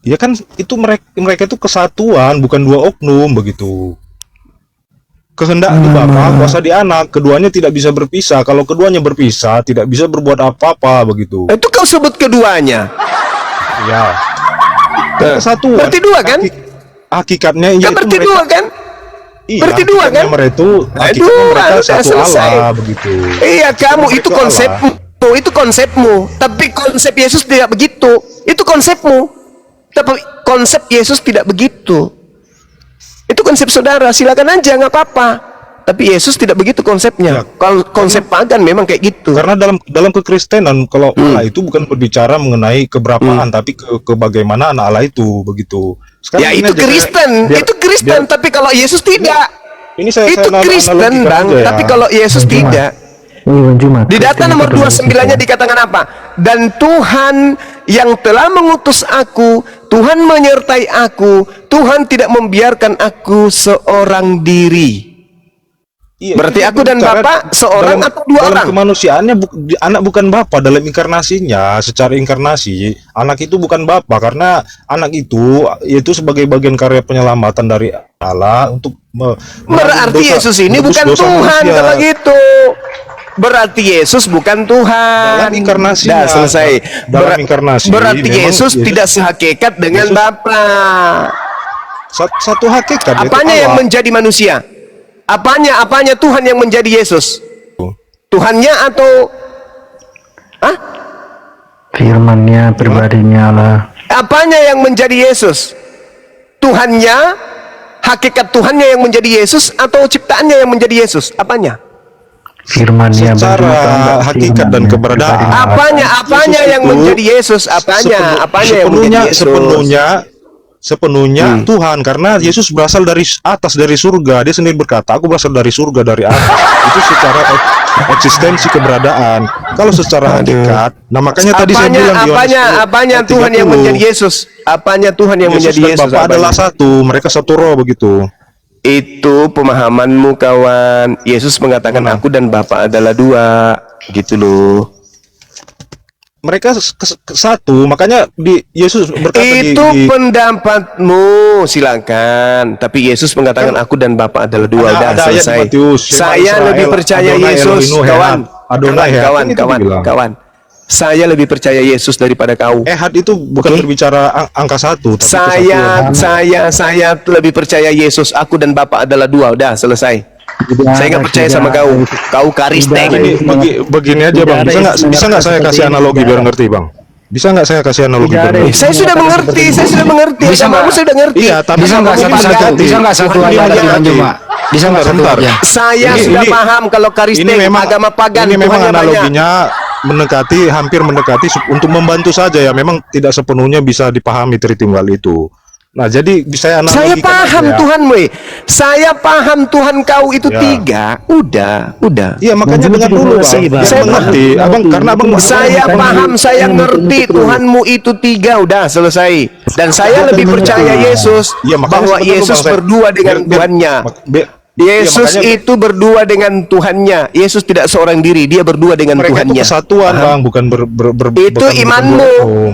Ya kan itu mereka itu kesatuan, bukan dua oknum begitu. Kehendak di Bapa, kuasa di Anak, keduanya tidak bisa berpisah. Kalau keduanya berpisah, tidak bisa berbuat apa-apa begitu. Itu kau sebut keduanya. Ya. Kesatuan. Berarti dua kan? Hakikatnya Kan yaitu berarti mereka, dua kan? iya, berarti dua hakikatnya kan? mereka itu hakikatnya Aduh, mereka udah satu selesai. Allah begitu. Iya, kamu Mereka itu konsepmu. Itu konsepmu. Tapi konsep Yesus tidak begitu. Itu konsepmu. Tapi konsep Yesus tidak begitu. Itu konsep saudara, silakan aja, nggak apa-apa. Tapi Yesus tidak begitu konsepnya. Ya, Kalau konsep pagan memang kayak gitu. Karena dalam kekristenan kalau Allah itu bukan berbicara mengenai keberapaan, tapi ke bagaimana anak Allah itu begitu. Sekarang Ya ini itu aja Kristen, itu Kristen. Tapi kalau Yesus tidak, ini saya itu Kristen analogikan bang. aja ya. Tapi kalau Yesus tidak. Bang Juma, Di data Kristen nomor itu adalah 29-nya kita. dikatakan apa? Dan Tuhan yang telah mengutus aku, Tuhan menyertai aku, Tuhan tidak membiarkan aku seorang diri. Iya, Berarti itu aku dan berbicara Bapa seorang dalam, atau dua dalam orang? kemanusiaannya anak bukan Bapa dalam inkarnasinya. Secara inkarnasi anak itu bukan Bapa karena anak itu sebagai bagian karya penyelamatan dari Allah untuk Berarti Yesus ini menebus bukan dosa Tuhan manusia. kalau gitu. Berarti Yesus bukan Tuhan. Dalam inkarnasinya. Dah selesai. Dalam inkarnasi, Berarti memang Yesus Yesus tidak sehakikat dengan Yesus- Bapa. Satu hakikat, yaitu Apanya yang Allah. menjadi manusia? Apanya Tuhan yang menjadi Yesus? Tuhannya atau Firman-Nya, pribadinya Allah. apanya yang menjadi Yesus? Tuhannya, hakikat Tuhannya yang menjadi Yesus atau ciptaannya yang menjadi Yesus? Apanya? Firman-Nya Secara bentukan hakikat dan firman-Nya, keberadaan. pribadinya Allah. Apanya Yesus yang itu menjadi Yesus? Apanya yang menjadi Yesus? Sepenuhnya Tuhan, karena Yesus berasal dari atas, dari surga. Dia sendiri berkata, aku berasal dari surga, dari atas. Itu secara eksistensi keberadaan. Kalau secara hakikat, nah makanya tadi saya bilang di Yohanes 10 apanya ayat Tuhan yang 30, menjadi Yesus? Apanya Tuhan yang Yesus menjadi dan Yesus? Bapa Apanya? adalah satu, mereka satu roh begitu. Itu pemahamanmu kawan. Yesus mengatakan aku dan Bapa adalah dua, gitu loh. Mereka satu, makanya Yesus berkata Itu pendapatmu, silakan. Tapi Yesus mengatakan aku dan Bapa adalah dua. Udah ada ayat selesai. Matius, Saya Israel, lebih percaya Adonai Yesus, Elohim kawan. Adonai Ehad. Kan itu dibilang. Kawan. Saya lebih percaya Yesus daripada kau. Ehad itu bukan berbicara angka satu, tapi Saya lebih percaya Yesus. Aku dan Bapa adalah dua. Udah selesai. Saya nggak percaya sama kau. Kau karisteng. Begini aja bang, bisa nggak saya kasih analogi biar ngerti bang? Bisa nggak saya kasih analogi biar ngerti? Saya sudah mengerti. Bisa Sama aku sudah ngerti. Iya, tapi Bisa nggak satu-satu? Bisa nggak satu aja lagi lanjut, Pak? Bisa nggak satu Bentar. aja? Saya sudah paham kalau karisteng agama pagan. Ini memang Tuhannya banyak. analoginya hampir mendekati untuk membantu saja ya. Memang tidak sepenuhnya bisa dipahami Tritunggal itu. Nah, jadi saya analogikan Saya paham aja. Tuhanmu. Saya paham Tuhan kau itu Ya. tiga. Udah. Iya, makanya dengar dulu bang. Biar Saya mengerti. Abang karena abang Saya paham, saya ngerti Tuhanmu itu tiga. Udah selesai. Dan saya lebih percaya Yesus Iya, makanya bahwa sebentar, Yesus Bang, saya- berdua dengan Tuhannya. Yesus makanya itu berdua dengan Tuhannya. Yesus tidak seorang diri, dia berdua dengan mereka itu Tuhannya. kesatuan bang, bukan Itu bukan imanmu, berbohong.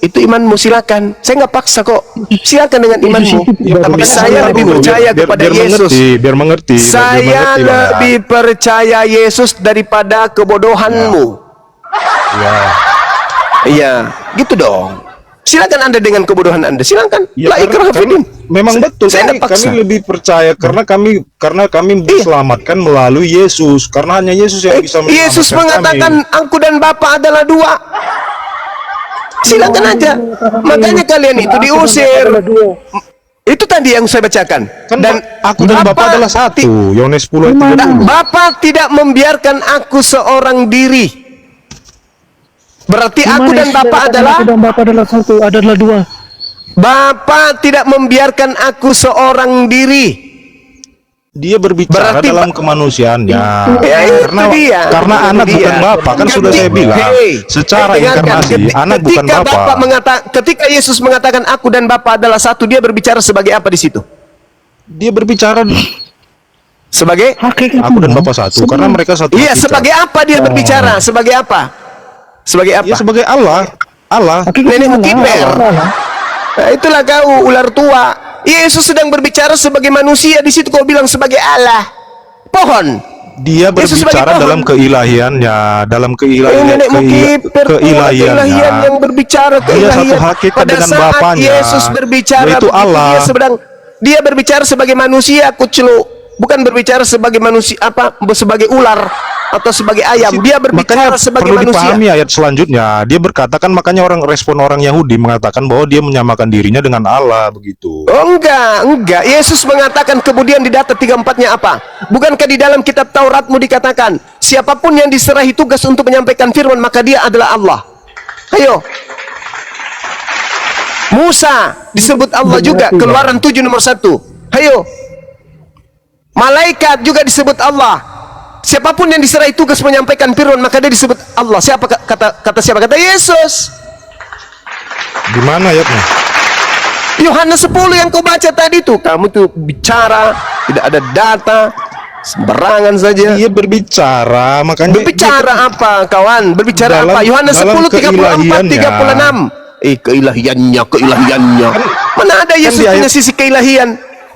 itu imanmu. Silakan. Saya nggak paksa kok. Silakan dengan imanmu. Ya, makanya Saya sebentar lebih dulu, percaya biar kepada Yesus. biar mengerti, Saya Bang. lebih percaya Yesus daripada kebodohanmu. Ya. Iya, gitu dong. Silakan Anda dengan kebodohan Anda. Silakan. Ya, La ikraha karena fid din. memang betul Saya kami, nggak paksa. kami lebih percaya karena kami diselamatkan melalui Yesus, karena hanya Yesus yang bisa menyelamatkan Yesus mengatakan kami. aku dan Bapa adalah dua. Silakan aja. Makanya kalian itu diusir. Itu tadi yang saya bacakan. Kan aku dan Bapa adalah satu. Yohanes 10 ayat 30. Bapa tidak membiarkan aku seorang diri. Berarti aku dan Bapa adalah satu, adalah dua. Bapa tidak membiarkan aku seorang diri. Dia berbicara Berarti dalam kemanusiaannya. Ya, itu karena dia. karena Itu anak dia. bukan Bapa, kan sudah saya bilang. Secara inkarnasi, anak bukan Bapa. Ketika Yesus mengatakan aku dan Bapa adalah satu, dia berbicara sebagai apa di situ? Dia berbicara Sebagai aku dan Bapa satu, karena mereka satu. Iya, hakikat. sebagai apa dia berbicara? Sebagai apa? Sebagai apa? Ya sebagai Allah. Nenekmu kiper. Nah, itulah kau ular tua. Yesus sedang berbicara sebagai manusia, di situ kau bilang sebagai Allah. Pohon. Dia Yesus sebagai berbicara pohon. dalam keilahiannya, dalam Nenekmu kiper. Keilahian yang keilahiannya. berbicara Dia keilahian. satu hakikat Pada dengan saat Bapanya, Yesus berbicara yaitu begitu, Allah. dia berbicara sebagai manusia, kuclu. Bukan berbicara sebagai manusia sebagai ular atau sebagai ayam. Dia berbicara Makanya sebagai perlu manusia. dipahami ayat selanjutnya. Dia berkata kan, makanya respon orang Yahudi mengatakan bahwa dia menyamakan dirinya dengan Allah begitu. Oh, enggak. Yesus mengatakan kemudian di data 34-nya apa? Bukankah di dalam kitab Tauratmu dikatakan, siapapun yang diserahi tugas untuk menyampaikan firman, maka dia adalah Allah. Ayo. Musa disebut Allah juga, Keluaran 7 nomor 1. Ayo. Malaikat juga disebut Allah. Siapapun yang diserahi tugas menyampaikan firman, maka dia disebut Allah. Kata siapa? Kata Yesus. Di mana ayatnya? Yohanes 10 yang kau baca tadi tuh, kamu tuh bicara tidak ada data, sembarangan saja. Iya berbicara, makanya Berbicara apa kawan? Berbicara Dalam- apa? Yohanes dalam 10 34 keilahiannya. 36. Keilahiannya. Mana ada Yesus di punya ayat- sisi keilahian?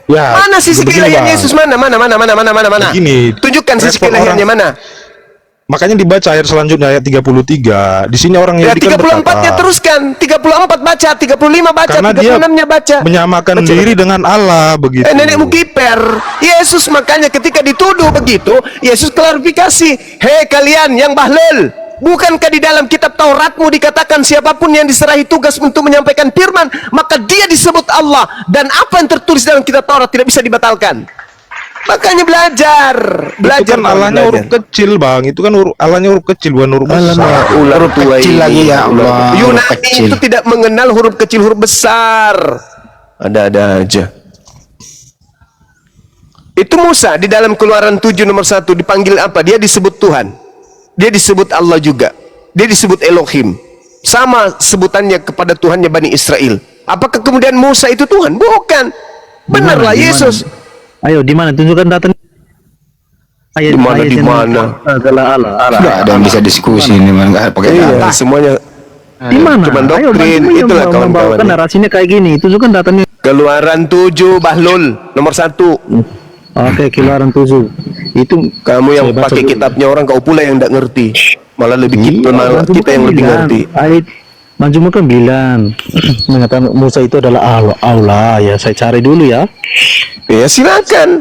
Ya, Mana sisi begini, keilahian Bang. Yesus? Mana? Begini, Tunjukkan sisi respon keilahiannya orang- mana? Makanya dibaca ayat selanjutnya ayat 33. Di sini orang Ya Yahudi kan 34-nya berkata, teruskan. 34 baca, 35 baca, karena dia 36-nya baca. menyamakan Baca. diri dengan Allah begitu. Nenekmu kiper. Yesus makanya ketika dituduh begitu, Yesus klarifikasi. Hei kalian yang bahlul, bukankah di dalam kitab Tauratmu dikatakan siapapun yang diserahi tugas untuk menyampaikan firman, maka dia disebut Allah, dan apa yang tertulis dalam kitab Taurat tidak bisa dibatalkan. Makanya belajar Itu kan Allahnya huruf kecil, Bang. Itu kan Allahnya huruf kecil, bukan huruf besar. Ular tua kecil ini. lagi ya Allah, huruf Yunani kecil. itu tidak mengenal huruf kecil, huruf besar. Ada-ada aja. Itu Musa di dalam Keluaran 7 nomor 1 dipanggil apa? Dia disebut Tuhan. Dia disebut Allah juga. Dia disebut Elohim. Sama sebutannya kepada Tuhannya Bani Israel. Apakah kemudian Musa itu Tuhan? Bukan. Benarlah Yesus. Ayo, di mana? Tunjukkan data. Di mana? Adalah Allah. Nggak ada yang bisa diskusi ini, man. Nggak pakai Iya, data. semuanya Di mana? Cuman Ayo, doktrin, bantu yang itulah kawan-kawan membawakan ini. narasinya kayak gini. Tunjukkan datanya. Keluaran 7 Bahlul nomor 1. Oke, Keluaran 7. Itu Kamu yang saya baca pakai dulu. kitabnya orang, kau pula yang tidak ngerti. Malah lebih Iya, malah Manjuma kita yang kan lebih bilang, ngerti. Ayat Manjuma kan bilang mengatakan Musa itu adalah Allah. Ya, saya cari dulu ya. Ya silakan.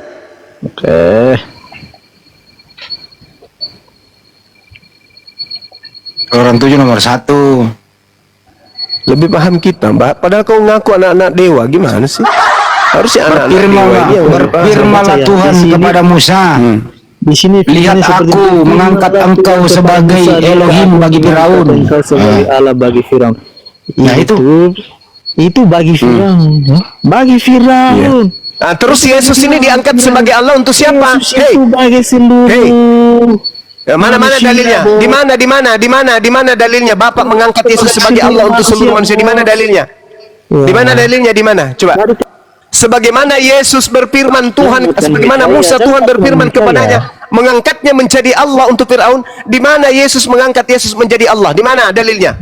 Oke. Orang 7 nomor 1. Lebih paham kita, Mbak. Padahal kau ngaku anak-anak dewa, gimana sih? Harusnya anak-anak dewa ini yang lebih paham. Berfirmanlah Saya Tuhan di sini. kepada Musa, Di sini lihat firmannya seperti aku itu. mengangkat Firman engkau Tuhan sebagai kepada Musa, Elohim lihat bagi aku Firaun. mengangkat engkau sebagai Allah bagi Firaun. Nah, Itu bagi Firaun. Bagi Firaun. Nah, terus Yesus ini diangkat sebagai Allah untuk siapa? Yesus Hei, itu bagi seluruh. ya, mana dalilnya? Di mana dalilnya? Bapak mengangkat Yesus sebagai Allah untuk seluruh manusia. Di mana dalilnya? Di mana dalilnya? Di mana? Coba. Sebagaimana Yesus berfirman Tuhan, sebagaimana Musa Tuhan berfirman kepadanya, mengangkatnya menjadi Allah untuk Firaun. Di mana Yesus mengangkat Yesus menjadi Allah? Di mana dalilnya?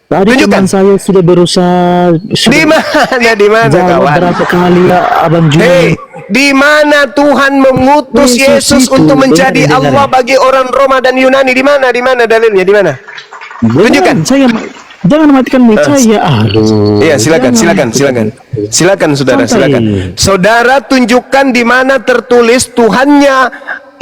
Tadi Tunjukkan. teman saya sudah berusaha. Di mana Jawab kawan? berapa kali ya Abang Juni? Hei, di mana Tuhan mengutus Yesus Yesus itu, untuk menjadi dengar. Allah bagi orang Roma dan Yunani? Di mana dalilnya? Di mana? Tunjukkan. Saya jangan matikan mic saya. Aduh. Iya, silakan saudara, Santai. silakan. Saudara tunjukkan di mana tertulis Tuhannya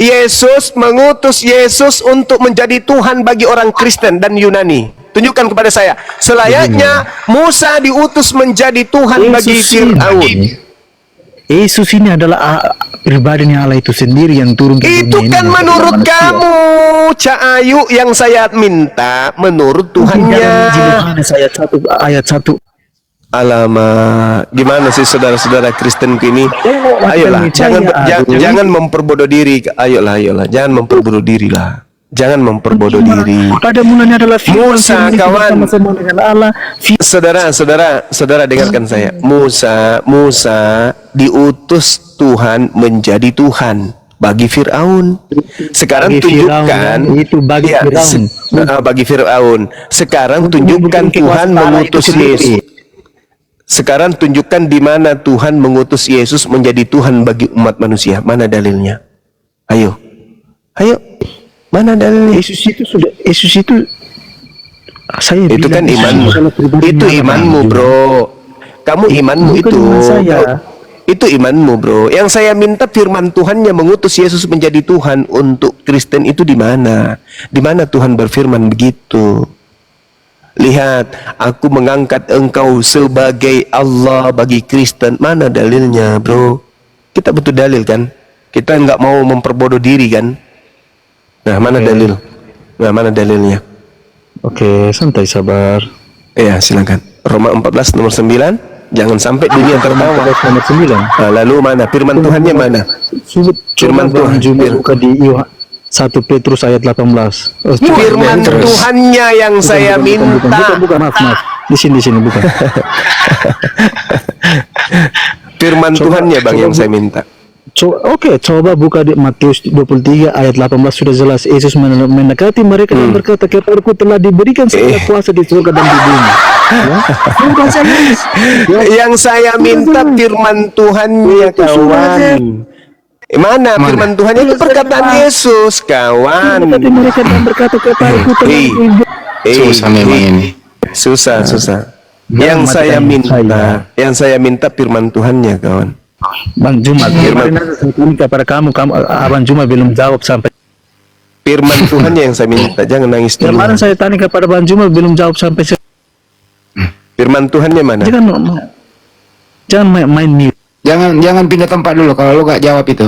Yesus mengutus Yesus untuk menjadi Tuhan bagi orang Kristen dan Yunani. Tunjukkan kepada saya. Selayaknya Musa diutus menjadi Tuhan bagi Firaun. Yesus ini adalah pribadinya Allah itu sendiri yang turun ke Itu dunia kan ini menurut manusia. kamu, Cak Ayu, yang saya minta menurut Di dalam Injil Tuhannya. Yohanes ayat 1. Alamak, gimana sih saudara-saudara Kristenku ini? Tengok, Ayolah, makan jangan saya, aduh. jangan memperbodoh diri. Ayolah, jangan memperbodoh diri lah. Jangan memperbodoh diri. Pada mulanya adalah firman, Musa, firman itu kawan. bersama-sama dengan Allah. Saudara dengarkan saya. Musa diutus Tuhan menjadi Tuhan bagi Firaun. Sekarang Bagi Firaun, tunjukkan itu bagi Iya, Firaun. bagi Firaun. Sekarang tunjukkan Tuhan mengutus Yesus. Sekarang tunjukkan di mana Tuhan mengutus Yesus menjadi Tuhan bagi umat manusia. Mana dalilnya? Ayo. Mana dalilnya? Yesus itu saya Itu kan bilang, Yesus imanmu. adalah pribadinya Itu Allah. imanmu, bro. Kamu imanmu Bukan itu. iman saya. Itu imanmu, bro. Yang saya minta firman Tuhannya mengutus Yesus menjadi Tuhan untuk Kristen itu di mana? Di mana Tuhan berfirman begitu? Lihat, aku mengangkat engkau sebagai Allah bagi Kristen. Mana dalilnya, bro? Kita butuh dalil kan? Kita nggak mau memperbodoh diri kan? Nah, mana dalil? Nah, mana dalilnya? Oke, santai sabar. Iya, silakan. Roma 14 nomor 9. Jangan sampai dunia terbawa. Nomor 9. Nah, lalu mana? Firman Tuhannya mana? Firman Tuhan. Cuma buka di 1 Petrus ayat 18. Firman Tuhannya yang saya minta. Bukan, maaf. Di sini bukan. Firman Tuhannya Bang yang saya minta. Oke, coba buka di Matius 23 ayat 18 sudah jelas. Yesus mendekati mereka dan berkata, kepadaku telah diberikan segala kuasa di surga dan di bumi. Ya. Sudah jelas. Yang saya minta firman Tuhannya kawan. Mana firman Tuhannya itu perkataan Yesus kawan. Mendekati mereka dan berkata, kepadaku telah diberikan. Susah memang ini. Susah. Yang saya minta firman Tuhannya kawan. Bang Juma, kemarin saya tanya kepada kamu Abang Juma belum jawab sampai. Firman Tuhannya yang saya minta, jangan nangis dulu. Kemarin saya tanya kepada Bang Juma belum jawab sampai. Firman Tuhannya mana? Jangan main mute. Jangan pindah tempat dulu kalau lu gak jawab itu.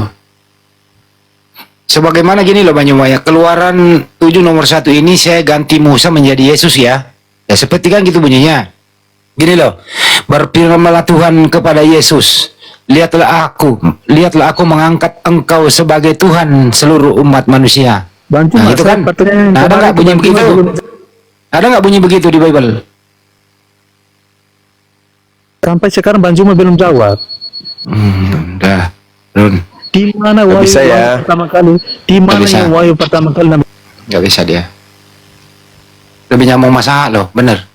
Sebagaimana gini loh Bang Juma ya, Keluaran 7 nomor 1 ini saya ganti Musa menjadi Yesus ya. Ya seperti kan gitu bunyinya. Gini loh, berfirmanlah Tuhan kepada Yesus, lihatlah aku mengangkat engkau sebagai Tuhan seluruh umat manusia. Bang Juma, Nah, itu kan. Nah, ada nggak bunyi begitu? Ada nggak bunyi begitu di Bible? Sampai sekarang Bang Juma belum jawab. Dah, Run. Di mana wahyu bisa ya. pertama kali? Di mana bisa. yang wahyu pertama kali? Nggak bisa dia. Lebih nyamuk masalah loh, bener.